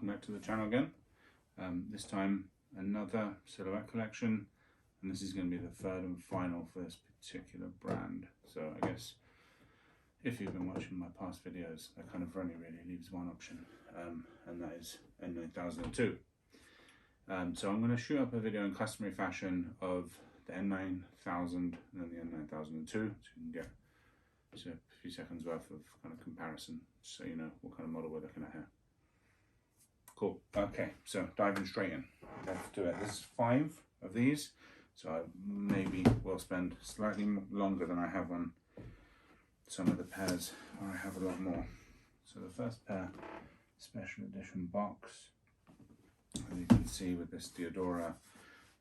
welcome back to the channel again. This time another silhouette collection, and this is going to be the third and final for this particular brand. So I guess if you've been watching my past videos, that kind of only really leaves one option, and that is n9002. So I'm going to shoot up a video in customary fashion of the n9000 and then the n9002, so you can get a few seconds worth of kind of comparison, so you know what kind of model we're looking at here. Cool. Okay, so diving straight in. Let's do it. There's 5 of these, so I maybe will spend slightly longer than I have on some of the pairs where I have a lot more. So the first pair, special edition box, as you can see with this Diadora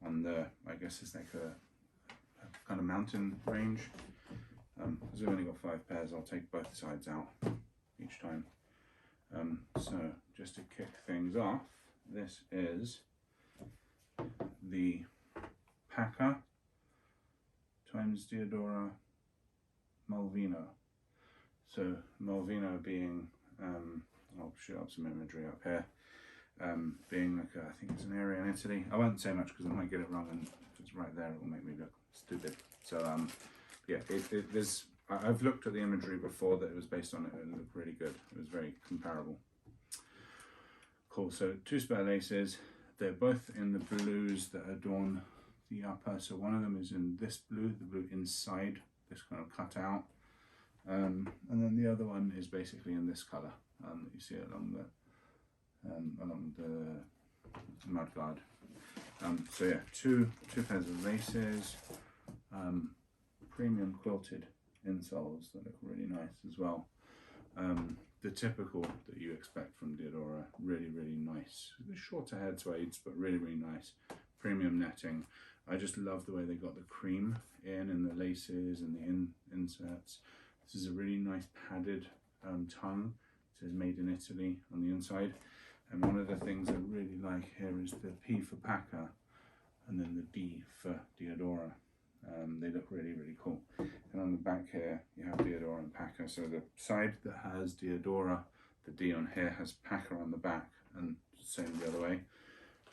on the, I guess it's like a kind of mountain range. Because we've only got 5 pairs, I'll take both sides out each time. So just to kick things off, this is the Paca times Diadora Malvino. So Malvino being, I'll shoot up some imagery up here, being like I think it's an area in Italy. I won't say much because I might get it wrong, and if it's right there it will make me look stupid. So yeah, I've looked at the imagery before that it was based on it, and it looked really good. It was very comparable. Cool, so 2 spare laces. They're both in the blues that adorn the upper. So one of them is in this blue, the blue inside, this kind of cut out. And then the other one is basically in this colour that you see along the mudguard. So yeah, two pairs of laces. Premium quilted insoles that look really nice as well. The typical that you expect from Diadora, really nice. The shorter head suedes, but really nice. Premium netting. I just love the way they got the cream in the laces and the inserts. This is a really nice padded tongue. It says made in Italy on the inside. And one of the things I really like here is the P for Paca and then the D for Diadora. They look really cool. And on the back here you have Diadora and Paca. So the side that has Diadora, the D on here, has Paca on the back, and same the other way.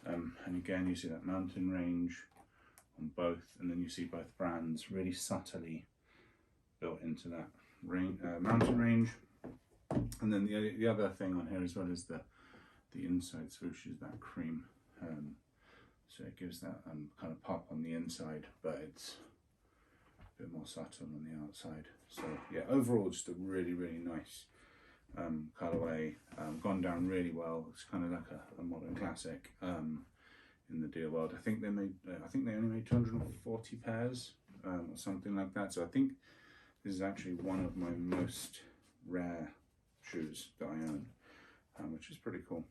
And again you see that mountain range on both, and then you see both brands really subtly built into that mountain range. And then the other thing on here as well is the inside swoosh is that cream. So it gives that kind of pop on the inside, but it's a bit more subtle on the outside. So yeah, overall just a really nice colourway, gone down really well. It's kind of like a modern classic in the deal world. I think they only made 240 pairs or something like that. So I think this is actually one of my most rare shoes that I own, which is pretty cool.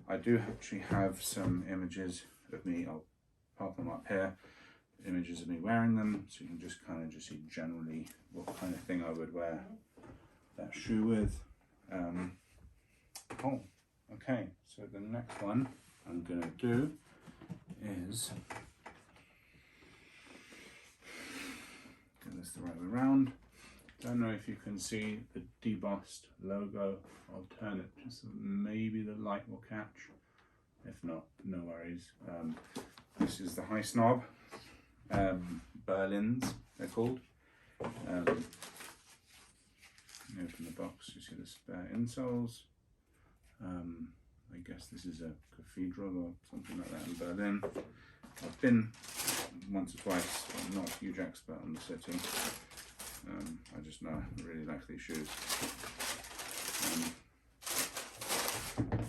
I do actually have some images of me, I'll pop them up here, images of me wearing them, so you can just kind of see generally what kind of thing I would wear that shoe with. Cool. Okay, so the next one I'm going to do is get this the right way around. Don't know if you can see the debossed logo. I'll turn it just so maybe the light will catch. If not, no worries. This is the High Snob Berlins, they're called. Open the box, you see the spare insoles. I guess this is a cathedral or something like that in Berlin. I've been once or twice. I'm not a huge expert on the city. I just know I really like these shoes.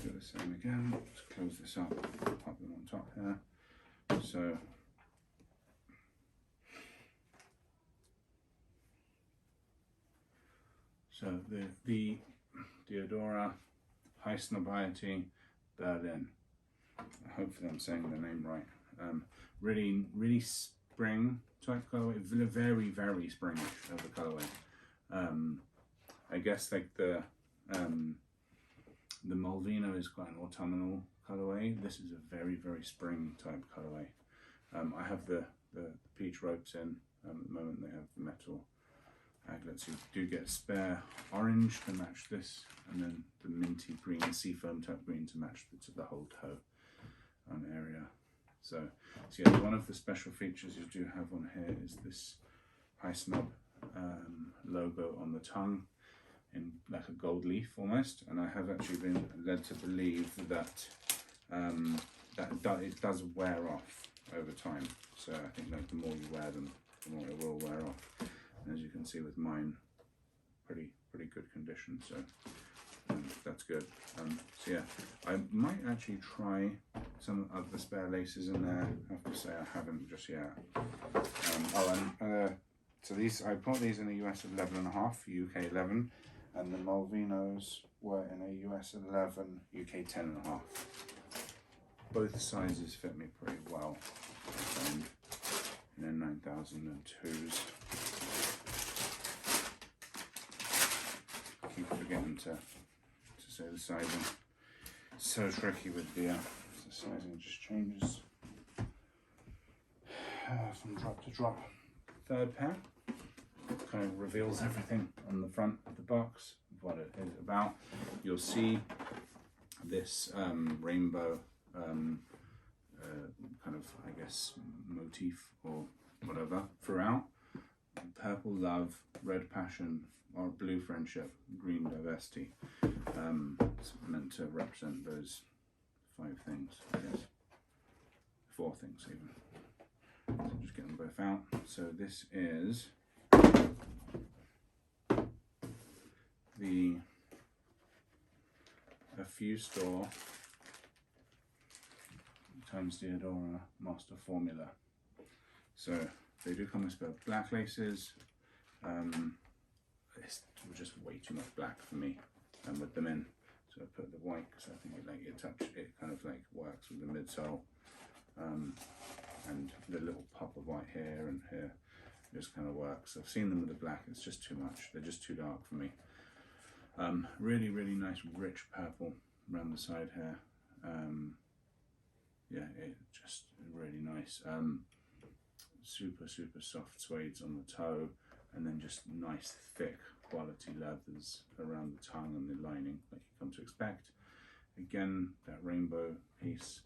Do the same again. Let's close this up, pop them on top here. So the Diadora High Snobiety Berlin. Hopefully I'm saying the name right. Really spring type colorway, very springish of the colorway. I guess like the Malvino is quite an autumnal colorway. This is a very spring type colorway. I have the peach ropes in at the moment. They have the metal aglets. You do get spare orange to match this, and then the minty green, seafoam type green to match the whole toe area. So yeah, one of the special features you do have on here is this high snub logo on the tongue in like a gold leaf almost, and I have actually been led to believe that it does wear off over time. So I think that the more you wear them, the more it will wear off. And as you can see with mine, pretty good condition. So that's good. So yeah, I might actually try some of the spare laces in there. I have to say I haven't just yet. So these, I bought these in a US of 11.5, UK 11, and the Malvinos were in a US 11, UK 10.5. Both sizes fit me pretty well. And then n9002s. Keep forgetting to say the sizing. So tricky with the sizing just changes from drop to drop. Third pair kind of reveals everything on the front of the box, what it is about. You'll see this rainbow kind of, I guess, motif or whatever throughout. Purple love, red passion, or blue friendship, green diversity. It's meant to represent those 5 things, I guess. 4 things even. So just get them both out. So this is the A Few Store times Diadora Master Formula. So they do come with both black laces. It's just way too much black for me with them in. So I put the white because I think it kind of like works with the midsole. And the little pop of white here and here just kind of works. I've seen them with the black, it's just too much. They're just too dark for me. Really nice rich purple around the side here. Yeah, it just really nice. Super soft suedes on the toe, and then just nice thick quality leathers around the tongue and the lining like you come to expect. Again, that rainbow piece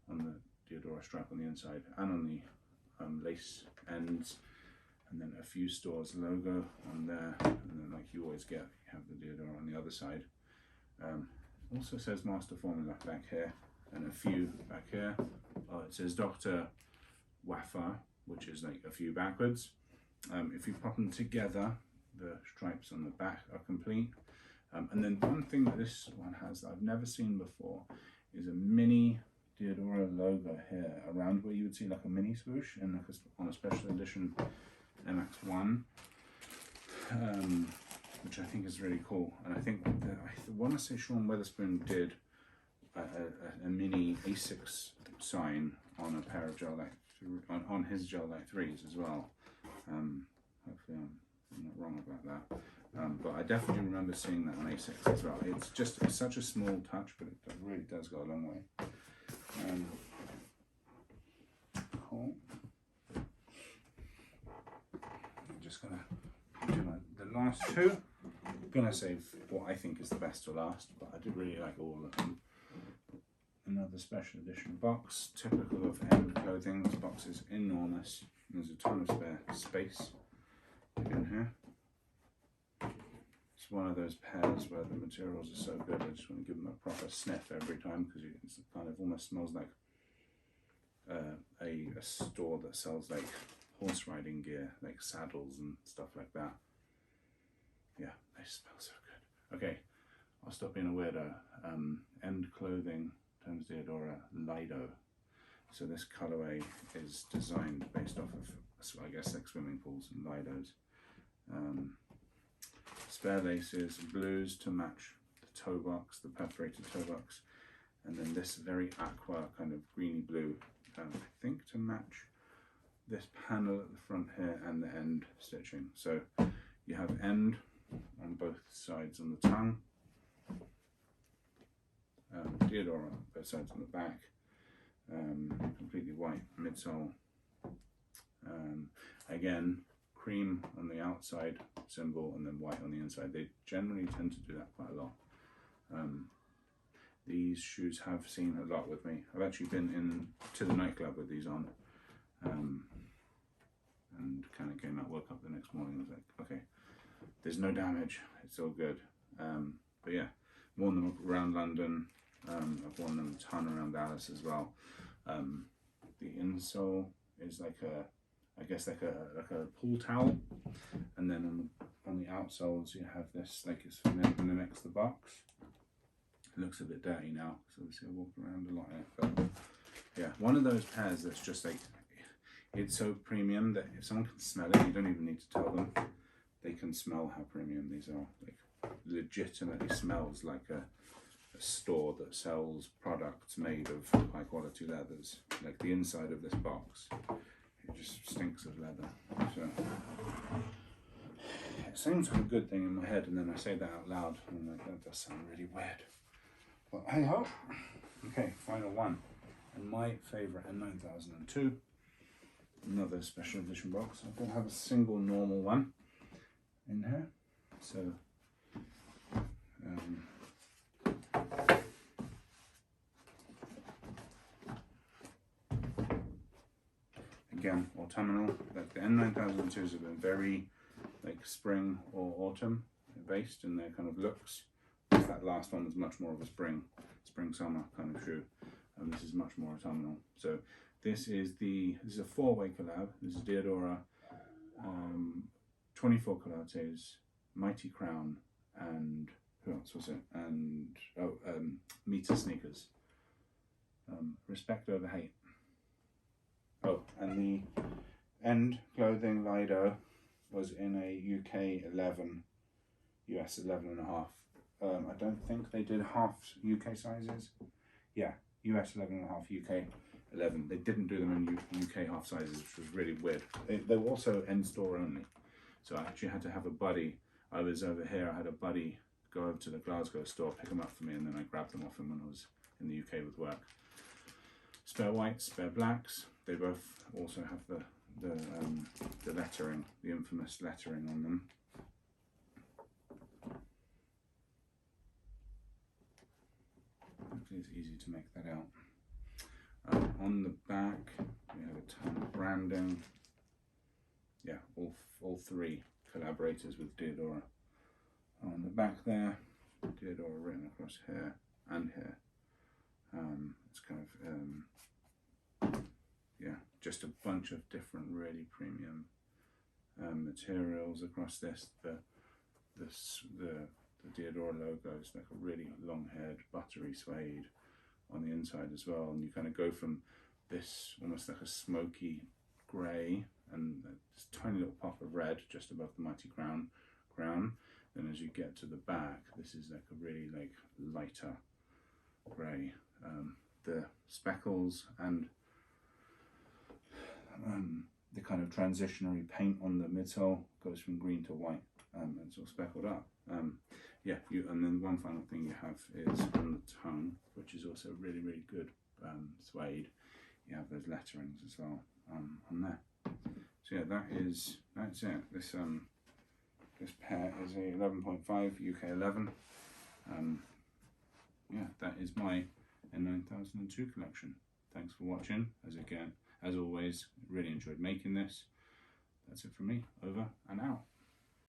on the Diadora stripe on the inside and on the lace ends, and then A Few Stores logo on there, and then like you always get, you have the Diadora on the other side. Also says Master Formula back here, and A Few back here. It says Dr. Wafa, which is like a few backwards. If you pop them together, the stripes on the back are complete. And then one thing that this one has that I've never seen before is a mini Diadora logo here around where you would see like a mini swoosh and like on a special edition MX1, which I think is really cool. And I think I want to say Sean Weatherspoon did a mini A6 sign on a pair of gel light on his gel light 3s as well. Hopefully I'm not wrong about that. But I definitely remember seeing that on A6 as well. It's such a small touch, but it really does go a long way. Cool. I'm just gonna do the last 2. I'm gonna save what I think is the best to last, but I did really like all of them. Another special edition box, typical of End clothing. This box is enormous. There's a ton of spare space in here. It's one of those pairs where the materials are so good, I just want to give them a proper sniff every time, because it kind of almost smells like a store that sells like horse riding gear, like saddles and stuff like that. Yeah, they smell so good. Okay, I'll stop being a weirdo. End clothing times Diadora Lido. So this colorway is designed based off of, I guess, like swimming pools and Lidos. Spare laces, blues to match the toe box, the perforated toe box, and then this very aqua kind of greeny blue, I think to match this panel at the front here and the end stitching. So you have end on both sides on the tongue, Diadora on both sides on the back, completely white midsole. Again, cream on the outside symbol and then white on the inside. They generally tend to do that quite a lot. These shoes have seen a lot with me. I've actually been in to the nightclub with these on, and kind of came out, woke up the next morning and was like, okay, there's no damage, it's all good. But yeah, worn them around London. I've worn them a ton around Dallas as well. The insole is like I guess like a pool towel, and then on the outsoles you have this, like it's mimics the box. It looks a bit dirty now because obviously I walk around a lot in it, but yeah, one of those pairs that's just like, it's so premium that if someone can smell it, you don't even need to tell them. They can smell how premium these are. Like, legitimately smells like a store that sells products made of high quality leathers. Like the inside of this box, it just stinks of leather. So it seems like a good thing in my head, and then I say that out loud and I'm like, that does sound really weird. But hey ho. Okay, final one. And my favourite n9002. Another special edition box. I don't have a single normal one in here. So again, autumnal. Like the n9002s have been very like spring or autumn based in their kind of looks. That last one was much more of a spring summer kind of shoe, and this is much more autumnal. So this is a 4-way collab. This is Diadora, 24 Colates, Mighty Crown, and who else was it? And Meter Sneakers. Respect over hate. Oh, and the end clothing Lido was in a UK 11, US 11.5. I don't think they did half UK sizes. Yeah, US 11.5, UK 11. They didn't do them in UK half sizes, which was really weird. They were also end store only. So I actually had to have a buddy. I was over here, I had a buddy go over to the Glasgow store, pick them up for me, and then I grabbed them off him when I was in the UK with work. Spare whites, spare blacks. They both also have the lettering, the infamous lettering on them. Hopefully it's easy to make that out. On the back, we have a ton of branding. Yeah, all three collaborators with Diadora. On the back there, Diadora written across here and here. It's kind of, yeah, just a bunch of different really premium materials across this. The Diadora logo is like a really long-haired, buttery suede on the inside as well, and you kind of go from this almost like a smoky grey and this tiny little pop of red just above the Mighty Crown. Then as you get to the back, this is like a really like lighter grey. The speckles and the kind of transitionary paint on the midsole goes from green to white, and it's all speckled up. Yeah, and then one final thing you have is on the tongue, which is also really, really good suede. You have those letterings as well on there. So yeah, that's it. This pair is a 11.5 UK 11. Yeah, that is my n9002 collection. Thanks for watching. As always, really enjoyed making this. That's it from me. Over and out.